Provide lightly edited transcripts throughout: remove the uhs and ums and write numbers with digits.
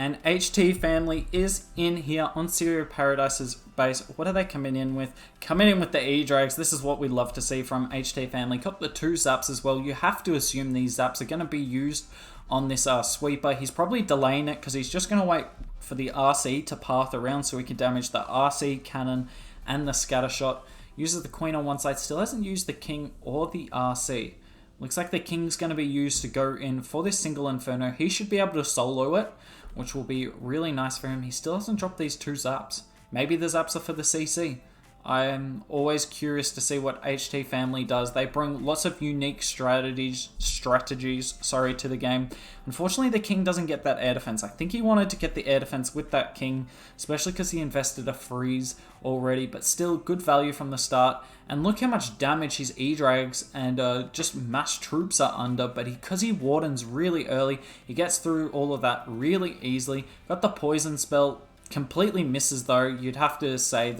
And HT family is in here on Syria Paradise's base. What are they coming in with? Coming in with the Edrags. This is what we love to see from HT family. Got the 2 zaps as well. You have to assume these zaps are going to be used on this sweeper. He's probably delaying it because he's just going to wait for the RC to path around so he can damage the RC cannon and the scatter shot. Uses the queen on one side. Still hasn't used the king or the RC. Looks like the king's going to be used to go in for this single Inferno. He should be able to solo it, which will be really nice for him. He still hasn't dropped these 2 zaps. Maybe the zaps are for the CC. I'm always curious to see what HT family does. They bring lots of unique strategies to the game. Unfortunately, the king doesn't get that air defense. I think he wanted to get the air defense with that king, especially because he invested a freeze already, but still good value from the start. And look how much damage his Edrags and just mass troops are under, but because he wardens really early, he gets through all of that really easily. Got the poison spell, completely misses though. You'd have to say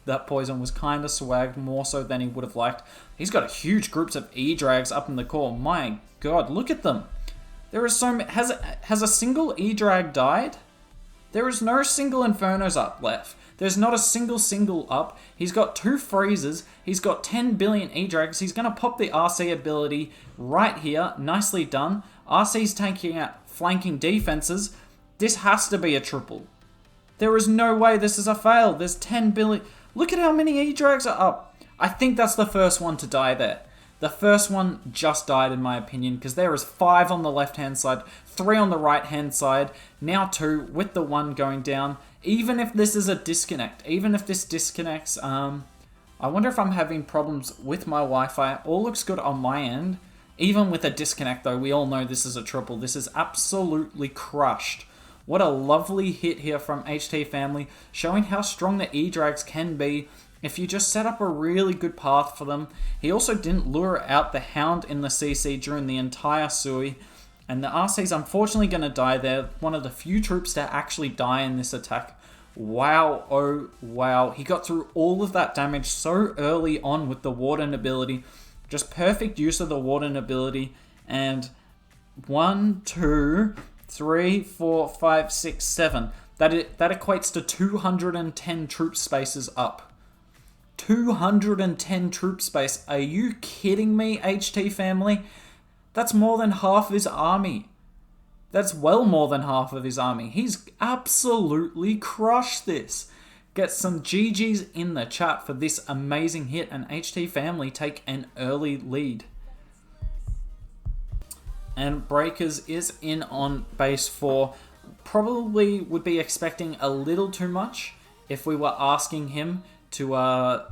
that poison was kind of swagged more so than he would have liked. He's got huge groups of Edrags up in the core. My god, look at them. There is so many. Has a single Edrag died? There is no single Infernos up left. There's not a single up. He's got 2 freezes. He's got 10 billion Edrags. He's going to pop the RC ability right here. Nicely done. RC's tanking out flanking defenses. This has to be a triple. There is no way this is a fail. There's 10 billion. Look at how many Edrags are up. I think that's the first one to die there. The first one just died in my opinion because there is 5 on the left-hand side, 3 on the right-hand side, now 2 with the 1 going down. Even if this is a disconnect, even if this disconnects, I wonder if I'm having problems with my Wi-Fi. All looks good on my end. Even with a disconnect though, we all know this is a triple. This is absolutely crushed. What a lovely hit here from HT family, showing how strong the Edrags can be if you just set up a really good path for them. He also didn't lure out the Hound in the CC during the entire Sui, and the RC's unfortunately going to die there. One of the few troops to actually die in this attack. Wow, oh wow. He got through all of that damage so early on with the Warden ability. Just perfect use of the Warden ability. And 1, 2, 3, 4, 5, 6, 7. That equates to 210 troop spaces up. 210 troop space. Are you kidding me, HT family? That's more than half of his army. That's well more than half of his army. He's absolutely crushed this. Get some GGs in the chat for this amazing hit, and HT family take an early lead. And Breakers is in on base 4. Probably would be expecting a little too much if we were asking him to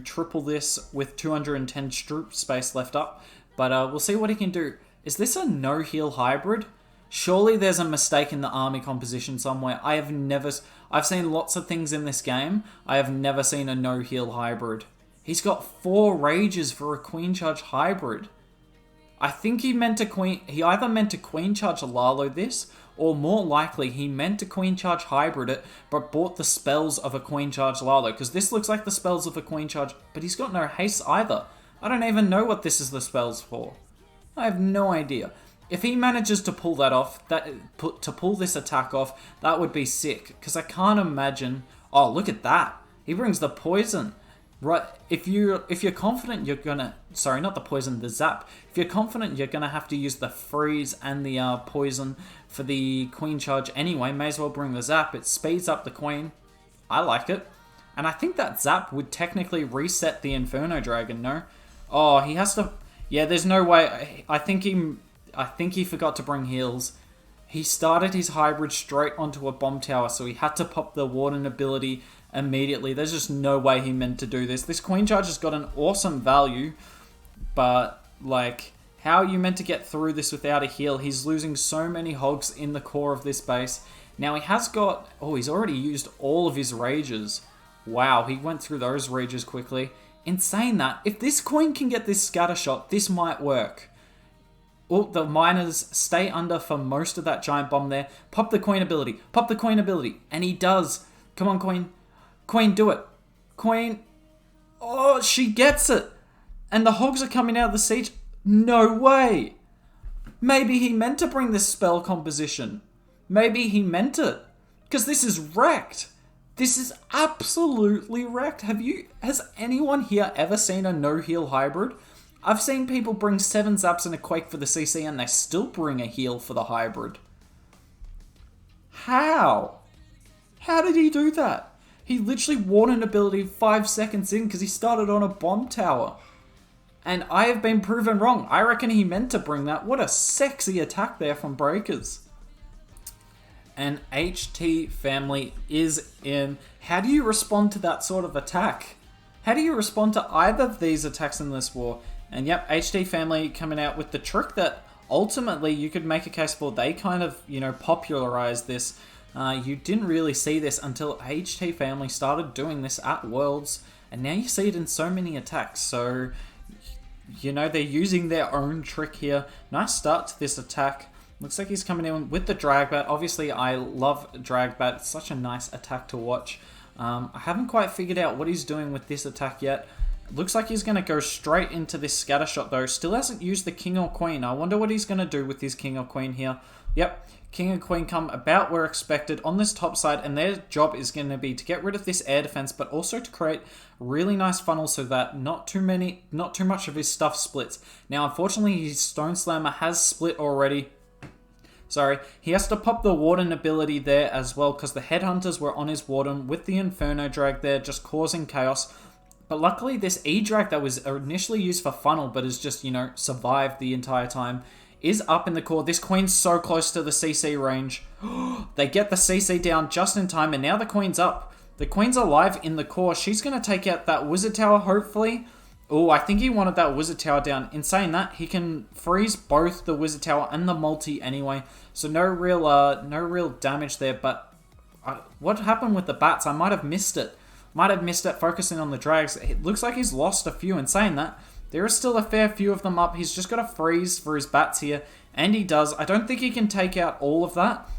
triple this with 210 troop space left up. But we'll see what he can do. Is this a no-heal hybrid? Surely there's a mistake in the army composition somewhere. I've seen lots of things in this game. I have never seen a no-heal hybrid. He's got 4 rages for a Queen Charge hybrid. I think he either meant to Queen Charge Lalo this, or more likely he meant to Queen Charge hybrid it, but bought the spells of a Queen Charge Lalo, because this looks like the spells of a Queen Charge, but he's got no haste either. I don't even know what this is the spells for. I have no idea. If he manages to pull that off, to pull this attack off, that would be sick, because I can't imagine... Oh, look at that. He brings the poison. Right, if you're confident you're gonna... Sorry, not the poison, the zap. If you're confident you're gonna have to use the freeze and the poison for the Queen Charge anyway, may as well bring the zap. It speeds up the Queen. I like it. And I think that zap would technically reset the Inferno Dragon, no? Oh, he has to... Yeah, there's no way. I think he forgot to bring heals. He started his hybrid straight onto a bomb tower, so he had to pop the Warden ability immediately. There's just no way he meant to do this. This Queen Charge has got an awesome value, but like, how are you meant to get through this without a heal? He's losing so many hogs in the core of this base. Now he has got... Oh, he's already used all of his rages. Wow, he went through those rages quickly. In saying that, if this Queen can get this scatter shot, this might work. Oh, the miners stay under for most of that giant bomb there. Pop the Queen ability. Pop the Queen ability. And he does. Come on, Queen. Queen, do it. Queen. Oh, she gets it. And the hogs are coming out of the siege. No way. Maybe he meant to bring this spell composition. Maybe he meant it. Because this is wrecked. This is absolutely wrecked. Has anyone here ever seen a no-heal hybrid? I've seen people bring 7 zaps and a Quake for the CC and they still bring a heal for the hybrid. How? How did he do that? He literally won an ability 5 seconds in because he started on a bomb tower. And I have been proven wrong. I reckon he meant to bring that. What a sexy attack there from Breakers. And HT family is in. How do you respond to that sort of attack? How do you respond to either of these attacks in this war? And yep, HT family coming out with the trick that ultimately you could make a case for. They kind of, popularized this. You didn't really see this until HT family started doing this at Worlds. And now you see it in so many attacks. So, they're using their own trick here. Nice start to this attack. Looks like he's coming in with the drag bat. Obviously, I love drag bat. It's such a nice attack to watch. I haven't quite figured out what he's doing with this attack yet. Looks like he's going to go straight into this scatter shot though. Still hasn't used the king or queen. I wonder what he's going to do with his king or queen here. Yep, king and queen come about where expected on this top side, and their job is going to be to get rid of this air defense, but also to create really nice funnels so that not too much of his stuff splits. Now, unfortunately, his Stone Slammer has split already. Sorry, he has to pop the Warden ability there as well because the Headhunters were on his Warden with the Inferno drag there, just causing chaos. But luckily, this E-drag that was initially used for funnel, but has just, survived the entire time, is up in the core. This queen's so close to the CC range. They get the CC down just in time, and now the queen's up. The queen's alive in the core. She's going to take out that Wizard Tower, hopefully. Oh, I think he wanted that Wizard Tower down. In saying that, he can freeze both the Wizard Tower and the multi anyway. So no real damage there. But what happened with the bats? I might have missed it. Focusing on the drags. It looks like he's lost a few. In saying that, there is still a fair few of them up. He's just got to freeze for his bats here. And he does. I don't think he can take out all of that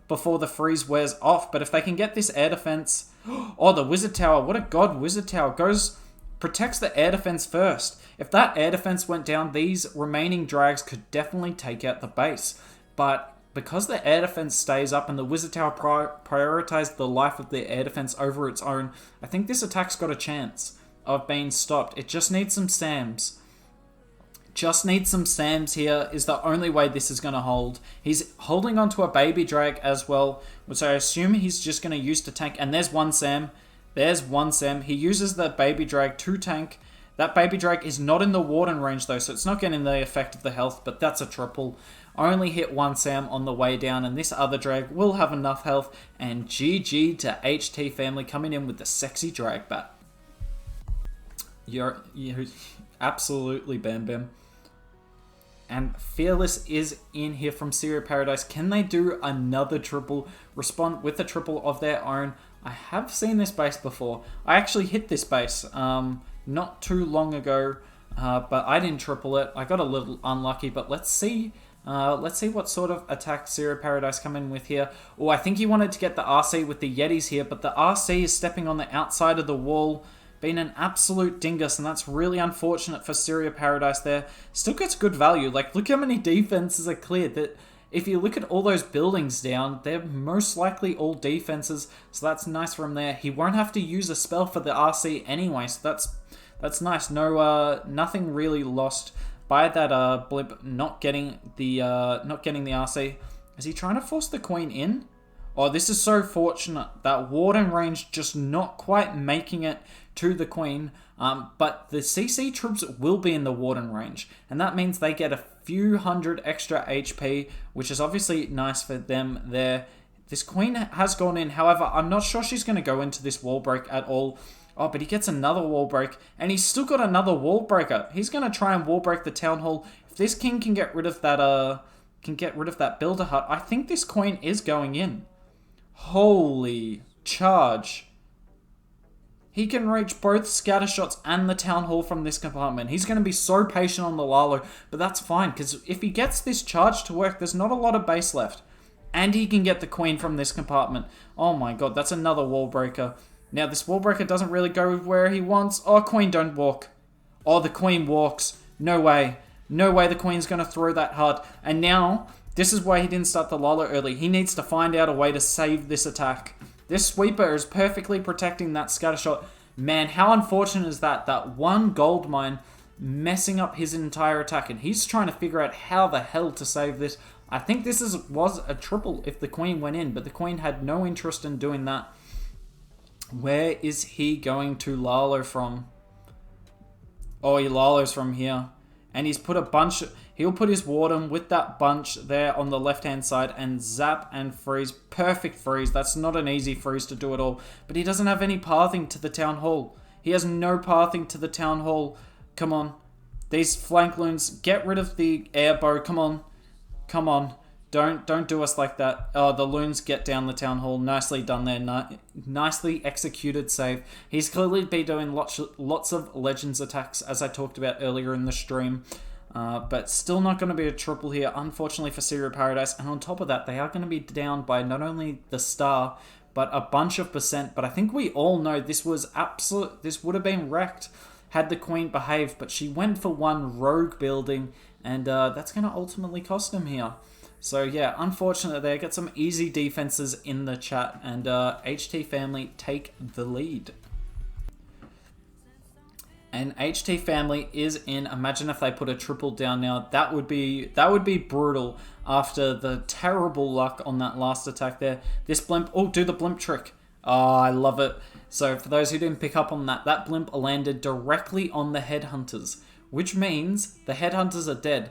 before the freeze wears off. But if they can get this air defense... Oh, the Wizard Tower. What a god Wizard Tower. Protects the air defense first. If that air defense went down, these remaining drags could definitely take out the base. But because the air defense stays up and the Wizard Tower prioritized the life of the air defense over its own, I think this attack's got a chance of being stopped. It just needs some SAMs. Just needs some SAMs here is the only way this is going to hold. He's holding onto a baby drag as well, which I assume he's just going to use to tank. And there's one SAM. There's one SAM. He uses the baby drag to tank. That baby drag is not in the Warden range though, so it's not getting the effect of the health, but that's a triple. Only hit one SAM on the way down, and this other drag will have enough health. And GG to HT family coming in with the sexy drag bat. You're absolutely bam bam. And Fearless is in here from Syria Paradise. Can they do another triple? Respond with a triple of their own? I have seen this base before. I actually hit this base not too long ago, but I didn't triple it. I got a little unlucky, but let's see what sort of attack Syria Paradise come in with here. Oh, I think he wanted to get the RC with the Yetis here, but the RC is stepping on the outside of the wall, being an absolute dingus, and that's really unfortunate for Syria Paradise there. Still gets good value. Like, look how many defenses are cleared. That if you look at all those buildings down, they're most likely all defenses, so that's nice from there. He won't have to use a spell for the RC anyway, so that's nice. No, nothing really lost by that blip not getting the RC. Is he trying to force the queen in? Oh, this is so fortunate. That Warden range just not quite making it to the queen. But the CC troops will be in the Warden range. And that means they get a few hundred extra HP, which is obviously nice for them there. This queen has gone in. However, I'm not sure she's going to go into this wall break at all. Oh, but he gets another wall break. And he's still got another wall breaker. He's going to try and wall break the town hall. If this king can get rid of that builder hut, I think this queen is going in. Holy charge. He can reach both scatter shots and the town hall from this compartment. He's going to be so patient on the Lalo, but that's fine, because if he gets this charge to work, there's not a lot of base left. And he can get the queen from this compartment. Oh my god, that's another wall breaker. Now, this wall breaker doesn't really go where he wants. Oh, queen, don't walk. Oh, the queen walks. No way. No way the queen's going to throw that hard. And now, This is why he didn't start the Lala early. He needs to find out a way to save this attack. This sweeper is perfectly protecting that scattershot. Man, how unfortunate is that? That one gold mine messing up his entire attack. And he's trying to figure out how the hell to save this. I think this was a triple if the queen went in. But the queen had no interest in doing that. Where is he going to Lalo from? Oh, he Lalo's from here. And he's put a bunch... He'll put his warden with that bunch there on the left-hand side and zap and freeze. Perfect freeze. That's not an easy freeze to do at all. But he doesn't have any pathing to the town hall. He has no pathing to the town hall. Come on. These flank loons, get rid of the air bow. Come on. Come on. Don't do us like that. Oh, the loons get down the town hall. Nicely done there. Nicely executed save. He's clearly been doing lots of Legends attacks, as I talked about earlier in the stream. But still not going to be a triple here, unfortunately for Syria Paradise. And on top of that, they are going to be down by not only the star, but a bunch of percent. But I think we all know this was absolute. This would have been wrecked had the queen behaved. But she went for one rogue building, and that's going to ultimately cost him here. So yeah, unfortunately there. Get some easy defenses in the chat, and HT family take the lead. And HT family is in. Imagine if they put a triple down now. That would be brutal after the terrible luck on that last attack there. This blimp. Oh, do the blimp trick. Oh, I love it. So for those who didn't pick up on that, that blimp landed directly on the headhunters, which means the headhunters are dead.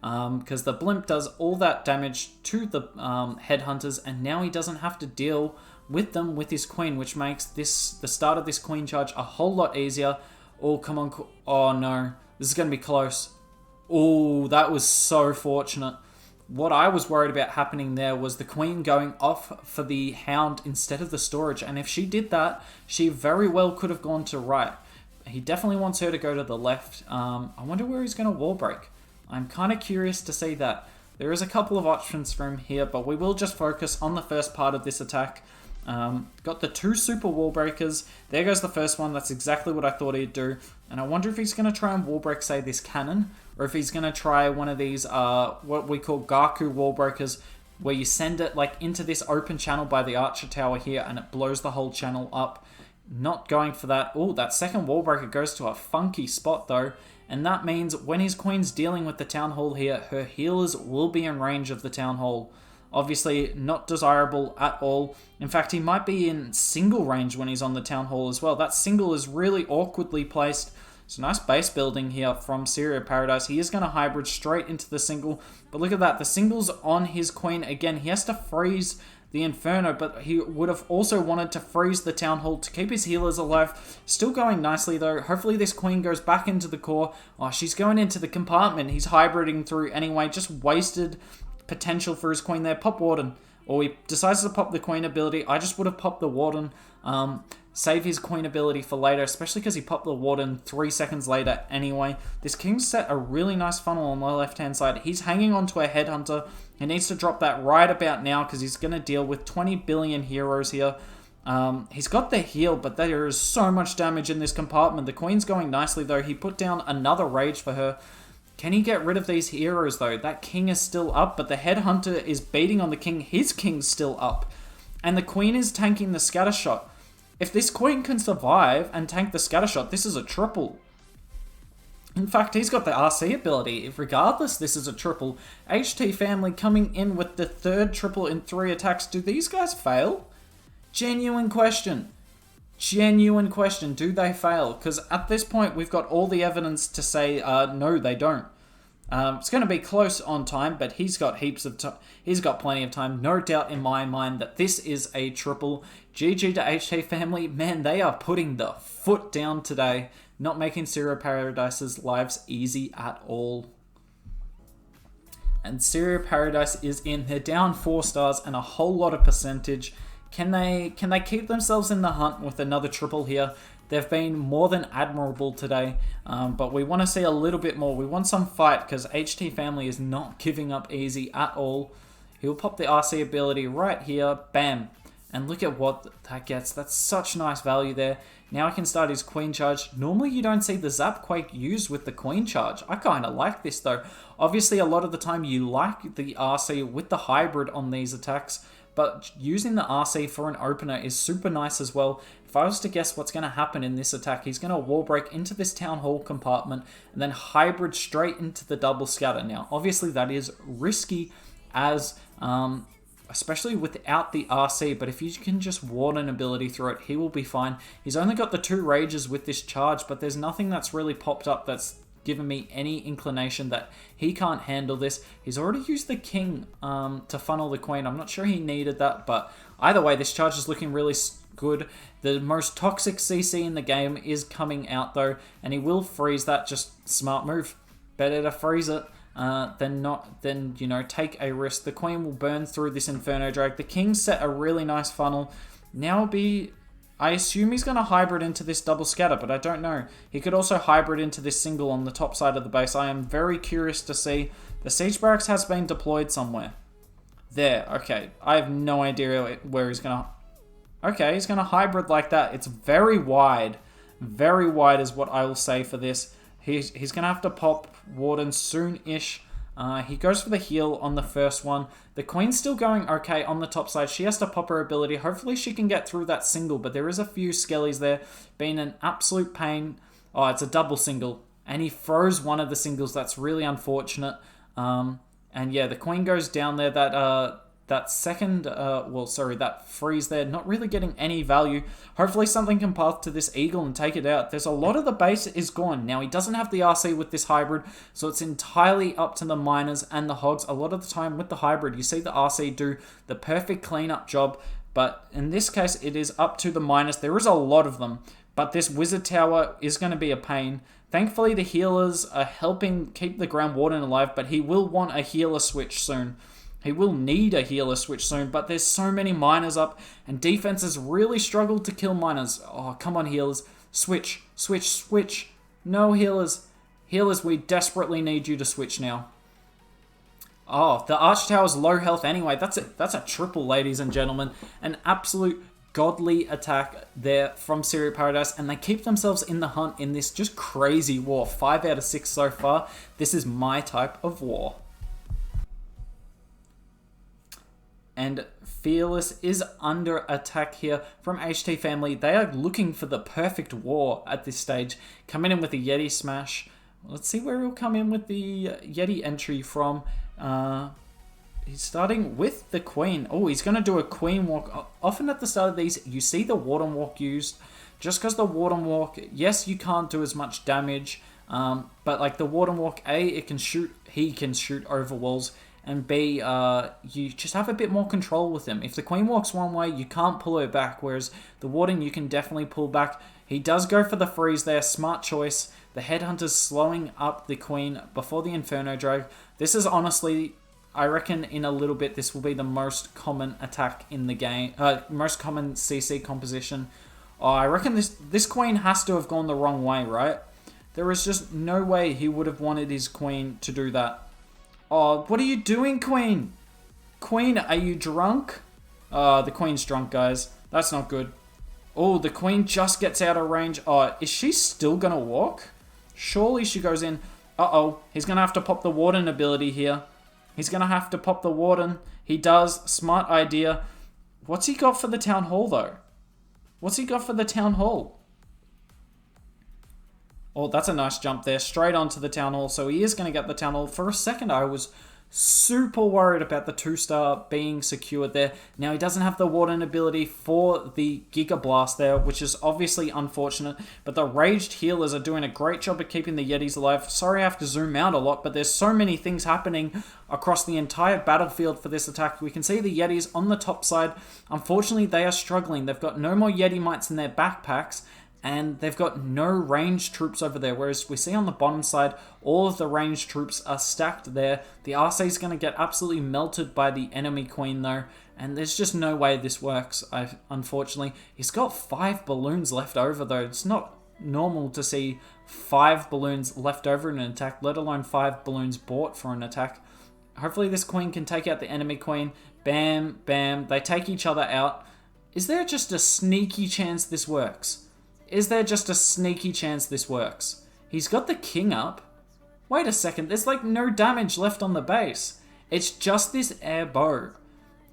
Because the blimp does all that damage to the headhunters, and now he doesn't have to deal with them with his queen, which makes the start of this queen charge a whole lot easier. Oh, come on. Oh, no. This is going to be close. Oh, that was so fortunate. What I was worried about happening there was the queen going off for the hound instead of the storage. And if she did that, she very well could have gone to right. He definitely wants her to go to the left. I wonder where he's going to wall break. I'm kind of curious to see that. There is a couple of options for him here, but we will just focus on the first part of this attack. Got the two super wall breakers. There goes the first one. That's exactly what I thought he'd do. And I wonder if he's going to try and wall break, say, this cannon, or if he's going to try one of these, what we call Gaku wall breakers, where you send it like into this open channel by the archer tower here, and it blows the whole channel up. Not going for that. Oh, that second wall breaker goes to a funky spot though. And that means when his queen's dealing with the town hall here, her healers will be in range of the town hall. Obviously, not desirable at all. In fact, he might be in single range when he's on the town hall as well. That single is really awkwardly placed. It's a nice base building here from Syria Paradise. He is going to hybrid straight into the single. But look at that. The single's on his queen. Again, he has to freeze the Inferno, but he would have also wanted to freeze the Town Hall to keep his healers alive. Still going nicely though. Hopefully this queen goes back into the core. Oh, she's going into the compartment. He's hybriding through anyway. Just wasted potential for his queen there. Pop Warden. Or he decides to pop the queen ability. I just would have popped the Warden. Save his queen ability for later, especially because he popped the Warden 3 seconds later anyway. This king's set a really nice funnel on the left-hand side. He's hanging on to a headhunter. He needs to drop that right about now because he's going to deal with 20 billion heroes here. He's got the heal, but there is so much damage in this compartment. The queen's going nicely though. He put down another rage for her. Can he get rid of these heroes though? That king is still up, but the headhunter is beating on the king. His king's still up. And the queen is tanking the scattershot. If this queen can survive and tank the scattershot, this is a triple. In fact, he's got the RC ability. If regardless, this is a triple. HT family coming in with the third triple in 3 attacks. Do these guys fail? Genuine question. Genuine question. Do they fail? Because at this point, we've got all the evidence to say, no, they don't. It's going to be close on time, but he's got heaps of time. He's got plenty of time. No doubt in my mind that this is a triple. GG to HT family. Man, they are putting the foot down today. Not making Syria Paradise's lives easy at all. And Syria Paradise is in. They're down 4 stars and a whole lot of percentage. Can they keep themselves in the hunt with another triple here? They've been more than admirable today, but we want to see a little bit more. We want some fight because HT family is not giving up easy at all. He'll pop the RC ability right here. Bam. And look at what that gets. That's such nice value there. Now I can start his queen charge. Normally you don't see the Zap Quake used with the queen charge. I kind of like this though. Obviously a lot of the time you like the RC with the hybrid on these attacks, but using the RC for an opener is super nice as well. If I was to guess what's going to happen in this attack, he's going to wall break into this Town Hall compartment and then hybrid straight into the double scatter. Now obviously that is risky as... especially without the RC, but if you can just ward an ability through it, he will be fine. He's only got the 2 rages with this charge, but there's nothing that's really popped up that's given me any inclination that he can't handle this. He's already used the king to funnel the queen. I'm not sure he needed that, but either way, this charge is looking really good. The most toxic CC in the game is coming out though, and he will freeze that. Just smart move. Better to freeze it. Then you know, take a risk. The queen will burn through this Inferno Drag. The king set a really nice funnel. Now I assume he's going to hybrid into this double scatter, but I don't know. He could also hybrid into this single on the top side of the base. I am very curious to see. The siege barracks has been deployed somewhere. There, okay. I have no idea where he's going to... Okay, he's going to hybrid like that. It's very wide. Very wide is what I will say for this. He's going to have to pop Warden soon-ish. He goes for the heal on the first one. The queen's still going okay on the top side. She has to pop her ability. Hopefully she can get through that single, but there is a few skellies there. Being an absolute pain. Oh, it's a double single. And he froze one of the singles. That's really unfortunate. And yeah, the queen goes down there. That second, that freeze there, not really getting any value. Hopefully something can path to this eagle and take it out. There's a lot of the base is gone. Now, he doesn't have the RC with this hybrid, so it's entirely up to the miners and the hogs. A lot of the time with the hybrid, you see the RC do the perfect cleanup job, but in this case, it is up to the miners. There is a lot of them, but this wizard tower is going to be a pain. Thankfully, the healers are helping keep the Ground Warden alive, but he will want a healer switch soon. He will need a healer switch soon, but there's so many miners up, and defenses really struggle to kill miners. Oh, come on, healers. Switch, switch, switch. No, healers. Healers, we desperately need you to switch now. Oh, the Arch Tower's low health anyway. That's a triple, ladies and gentlemen. An absolute godly attack there from Syria Paradise, and they keep themselves in the hunt in this just crazy war. 5 out of 6 so far. This is my type of war. And Fearless is under attack here from HT Family. They are looking for the perfect war at this stage. Coming in with a Yeti smash. Let's see where he'll come in with the Yeti entry from. He's starting with the Queen. Oh, he's going to do a Queen Walk. Often at the start of these, you see the Warden Walk used. Just because the Warden Walk, yes, you can't do as much damage. But like the Warden Walk, A, he can shoot over walls. And B, you just have a bit more control with him. If the Queen walks one way, you can't pull her back, whereas the Warden, you can definitely pull back. He does go for the freeze there, smart choice. The Headhunter's slowing up the Queen before the Inferno Drag. This is honestly, I reckon in a little bit, this will be the most common attack in the game, most common CC composition. Oh, I reckon this Queen has to have gone the wrong way, right? There is just no way he would have wanted his Queen to do that. Oh, what are you doing, Queen? Queen, are you drunk? The Queen's drunk, guys. That's not good. Oh, the Queen just gets out of range. Oh, is she still going to walk? Surely she goes in. Uh-oh. He's going to have to pop the Warden ability here. He's going to have to pop the Warden. He does. Smart idea. What's he got for the Town Hall, though? What's he got for the Town Hall? Oh, that's a nice jump there. Straight onto the Town Hall. So he is going to get the Town Hall. For a second, I was super worried about the 2-star being secured there. Now, he doesn't have the Warden ability for the Giga Blast there, which is obviously unfortunate. But the Raged Healers are doing a great job of keeping the Yetis alive. Sorry I have to zoom out a lot, but there's so many things happening across the entire battlefield for this attack. We can see the Yetis on the top side. Unfortunately, they are struggling. They've got no more Yeti Mites in their backpacks. And they've got no ranged troops over there, whereas we see on the bottom side, all of the ranged troops are stacked there. The RC is going to get absolutely melted by the enemy Queen, though, and there's just no way this works, unfortunately. He's got 5 balloons left over, though. It's not normal to see 5 balloons left over in an attack, let alone 5 balloons bought for an attack. Hopefully this Queen can take out the enemy Queen. Bam, bam. They take each other out. Is there just a sneaky chance this works? Is there just a sneaky chance this works? He's got the king up. Wait a second, there's like no damage left on the base. It's just this air bow.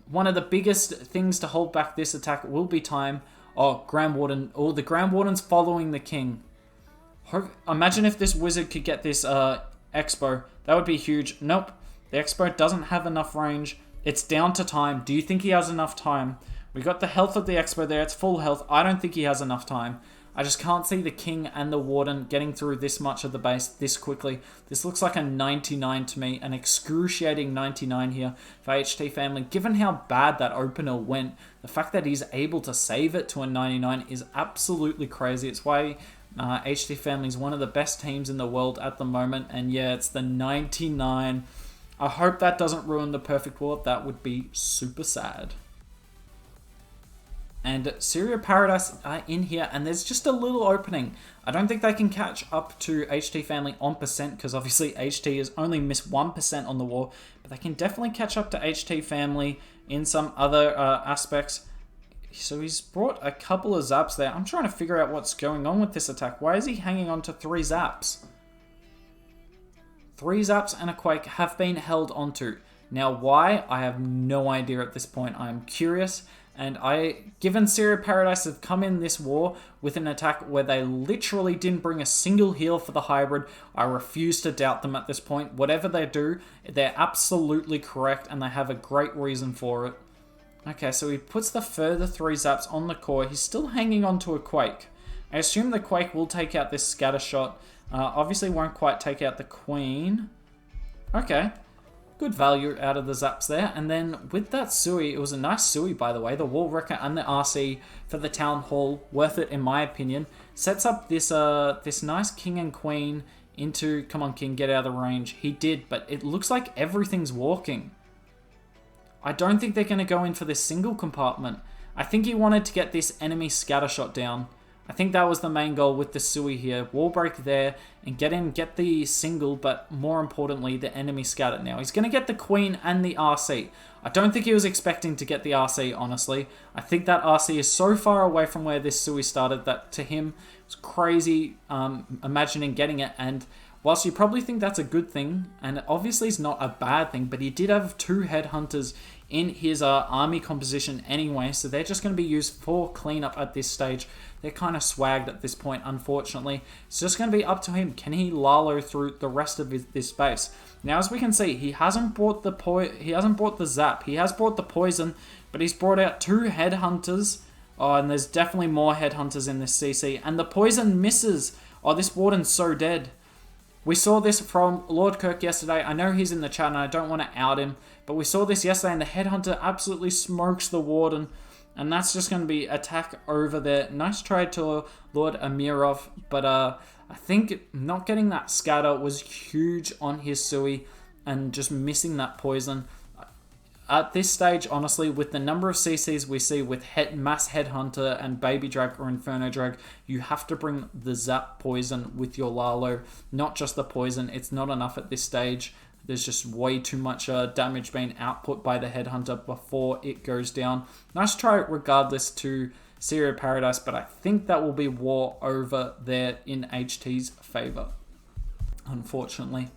One of the biggest things to hold back this attack will be time. Oh, Grand Warden. Oh, the Grand Warden's following the king. Imagine if this wizard could get this Expo. That would be huge. Nope. The Expo doesn't have enough range. It's down to time. Do you think he has enough time? We got the health of the Expo there. It's full health. I don't think he has enough time. I just can't see the king and the warden getting through this much of the base this quickly. This looks like a 99 to me. An excruciating 99 here for HT Family. Given how bad that opener went, the fact that he's able to save it to a 99 is absolutely crazy. It's why HT Family is one of the best teams in the world at the moment. And yeah, it's the 99. I hope that doesn't ruin the perfect war. That would be super sad. And Syria Paradise are in here, and there's just a little opening. I don't think they can catch up to HT Family on percent, because obviously HT has only missed 1% on the war, but they can definitely catch up to HT Family in some other aspects. So he's brought a couple of zaps there. I'm trying to figure out what's going on with this attack. Why is he hanging on to 3 zaps? 3 zaps and a quake have been held onto. Now why? I have no idea at this point. I am curious. And given Syria Paradise have come in this war with an attack where they literally didn't bring a single heal for the hybrid, I refuse to doubt them at this point. Whatever they do, they're absolutely correct and they have a great reason for it. Okay, so he puts the further 3 zaps on the core. He's still hanging on to a quake. I assume the quake will take out this scatter shot. Obviously won't quite take out the queen. Okay. Good value out of the zaps there. And then with that Sui, it was a nice Sui, by the way. The Wall Wrecker and the RC for the Town Hall. Worth it, in my opinion. Sets up this this nice king and queen into... Come on, king, get out of the range. He did, but it looks like everything's walking. I don't think they're going to go in for this single compartment. I think he wanted to get this enemy scatter shot down. I think that was the main goal with the Sui here. Wall break there and get the single, but more importantly, the enemy scatter. Now, he's going to get the queen and the RC. I don't think he was expecting to get the RC, honestly. I think that RC is so far away from where this Sui started that to him, it's crazy imagining getting it. And whilst you probably think that's a good thing, and obviously it's not a bad thing, but he did have 2 headhunters in his army composition anyway, so they're just going to be used for cleanup at this stage. They're kind of swagged at this point, unfortunately. It's just going to be up to him. Can he Lalo through the rest of this base? Now, as we can see, he hasn't brought the zap. He has brought the poison, but he's brought out 2 headhunters. Oh, and there's definitely more headhunters in this CC. And the poison misses. Oh, this warden's so dead. We saw this from Lord Kirk yesterday. I know he's in the chat and I don't want to out him, but we saw this yesterday and the headhunter absolutely smokes the warden. And that's just going to be attack over there. Nice try to Lord Amirov, but I think not getting that scatter was huge on his Sui and just missing that poison. At this stage, honestly, with the number of CCs we see with Mass Headhunter and Baby Drag or Inferno Drag, you have to bring the Zap poison with your Lalo, not just the poison. It's not enough at this stage. There's just way too much damage being output by the Headhunter before it goes down. Nice try regardless to Syria Paradise, but I think that will be war over there in HT's favor, unfortunately.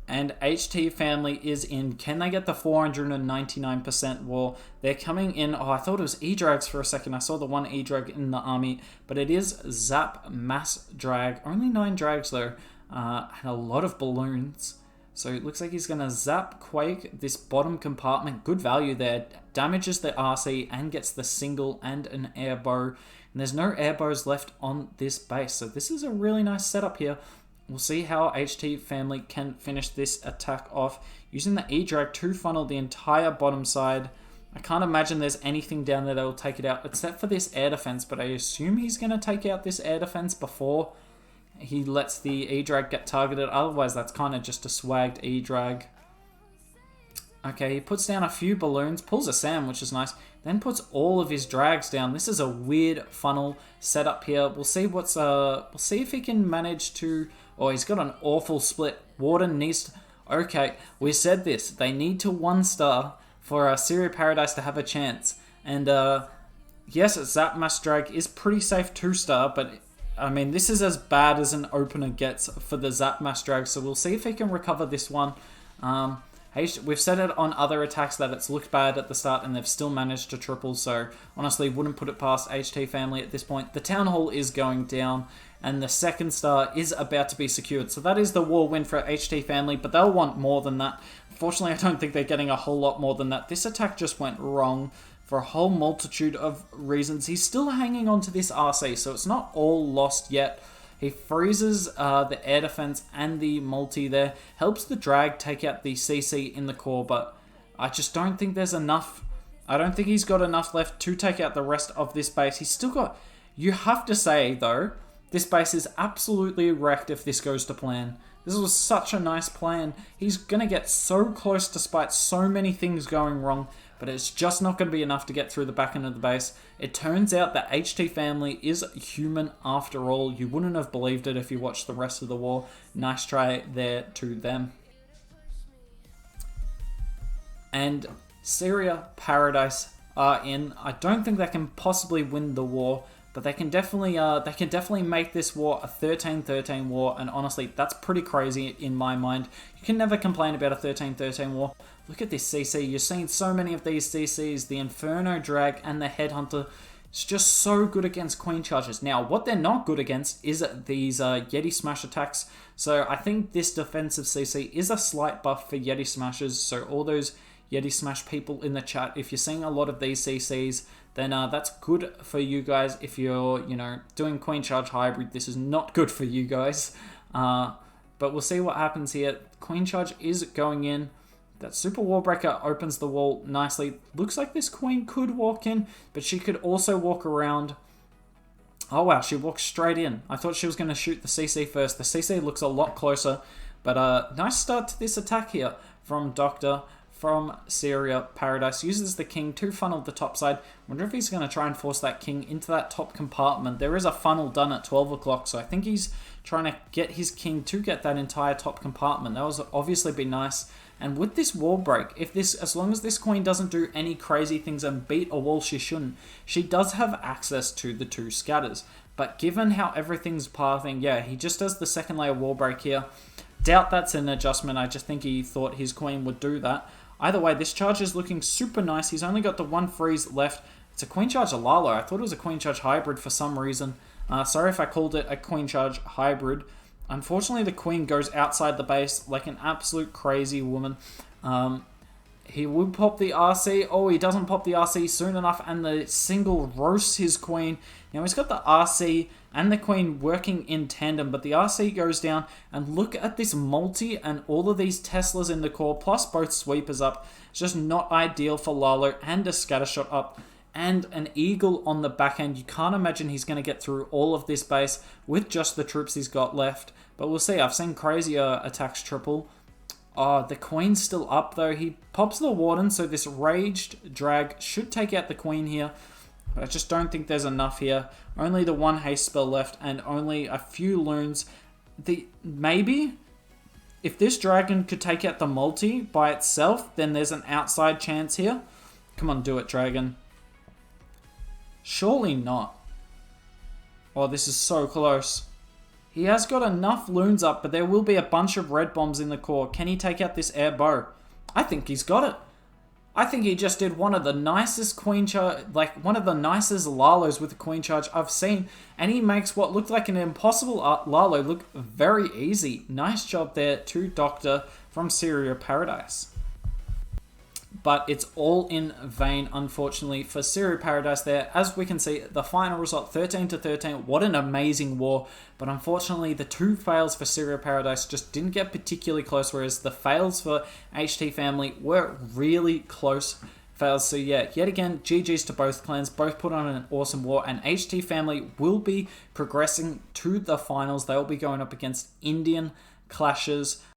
And HT Family is in. Can they get the 499% war? They're coming in. Oh, I thought it was Edrags for a second. I saw the one Edrag in the army, but it is Zap Mass Drag. Only 9 drags though, and a lot of balloons. So it looks like he's going to Zap Quake this bottom compartment. Good value there. Damages the RC and gets the single and an air bow. And there's no air bows left on this base. So this is a really nice setup here. We'll see how HT Family can finish this attack off using the E-Drag to funnel the entire bottom side. I can't imagine there's anything down there that will take it out except for this air defense, but I assume he's going to take out this air defense before he lets the E-Drag get targeted. Otherwise, that's kind of just a swagged E-Drag. Okay, he puts down a few balloons, pulls a Sam, which is nice, then puts all of his drags down. This is a weird funnel setup here. We'll see we'll see if he can manage to... Oh, he's got an awful split. Warden needs to... Okay, we said this. They need to 1-star for Syria Paradise to have a chance. And yes, Zap Mass Drag is pretty safe 2-star, but I mean, this is as bad as an opener gets for the Zap Mass Drag, so we'll see if he can recover this one. We've said it on other attacks that it's looked bad at the start and they've still managed to triple, so honestly wouldn't put it past HT Family at this point. The Town Hall is going down and the 2nd star is about to be secured, so that is the war win for HT Family, but they'll want more than that. Fortunately, I don't think they're getting a whole lot more than that. This attack just went wrong for a whole multitude of reasons. He's still hanging on to this RC, so it's not all lost yet. He freezes the air defense and the multi there. Helps the drag take out the CC in the core, but I just don't think there's enough. I don't think he's got enough left to take out the rest of this base. He's still got... You have to say, though, this base is absolutely wrecked if this goes to plan. This was such a nice plan. He's going to get so close despite so many things going wrong, but it's just not going to be enough to get through the back end of the base. It turns out that HT Family is human after all. You wouldn't have believed it if you watched the rest of the war. Nice try there to them. And Syria Paradise are in. I don't think they can possibly win the war, but they can definitely make this war a 13-13 war, and honestly, that's pretty crazy in my mind. You can never complain about a 13-13 war. Look at this CC. You're seeing so many of these CCs. The Inferno Drag and the Headhunter. It's just so good against Queen Charges. Now, what they're not good against is these Yeti Smash attacks. So I think this defensive CC is a slight buff for Yeti Smashers. So all those Yeti Smash people in the chat, if you're seeing a lot of these CCs, then that's good for you guys. If you're, doing Queen Charge Hybrid, this is not good for you guys. But we'll see what happens here. Queen Charge is going in. That Super Wall Breaker opens the wall nicely. Looks like this Queen could walk in, but she could also walk around. Oh wow, she walked straight in. I thought she was going to shoot the CC first. The CC looks a lot closer, but nice start to this attack here from Doctor. From Syria Paradise. Uses the king to funnel the top side. Wonder if he's going to try and force that king into that top compartment. There is a funnel done at 12 o'clock, so I think he's trying to get his king to get that entire top compartment. That was obviously be nice. And with this wall break, as long as this queen doesn't do any crazy things and beat a wall she shouldn't, she does have access to the 2 scatters. But given how everything's pathing, yeah, he just does the 2nd layer wall break here. Doubt that's an adjustment. I just think he thought his queen would do that. Either way, this charge is looking super nice. He's only got the 1 freeze left. It's a Queen Charge Lalo. I thought it was a Queen Charge Hybrid for some reason. Sorry if I called it a Queen Charge Hybrid. Unfortunately, the Queen goes outside the base like an absolute crazy woman. He would pop the RC. Oh, he doesn't pop the RC soon enough, and the single roasts his Queen. Now, he's got the RC and the Queen working in tandem, but the RC goes down, and look at this multi and all of these Teslas in the core, plus both sweepers up. It's just not ideal for Lalo, and a scatter shot up, and an Eagle on the back end. You can't imagine he's going to get through all of this base with just the troops he's got left, but we'll see. I've seen crazier attacks triple. Oh, the Queen's still up though. He pops the Warden, so this Raged Drag should take out the Queen here. But I just don't think there's enough here. Only the 1 haste spell left and only a few loons. Maybe if this dragon could take out the multi by itself, then there's an outside chance here. Come on, do it, dragon. Surely not. Oh, this is so close. He has got enough loons up, but there will be a bunch of red bombs in the core. Can he take out this air bow? I think he's got it. I think he just did one of the nicest Queen Charge, like one of the nicest Lalos with the Queen Charge I've seen. And he makes what looked like an impossible Lalo look very easy. Nice job there to Doctor from Syria Paradise. But it's all in vain, unfortunately, for Syria Paradise there. As we can see, the final result, 13-13. What an amazing war. But unfortunately, the 2 fails for Syria Paradise just didn't get particularly close, whereas the fails for HT Family were really close fails. So yeah, yet again, GG's to both clans. Both put on an awesome war, and HT Family will be progressing to the finals. They will be going up against Indian Clashes.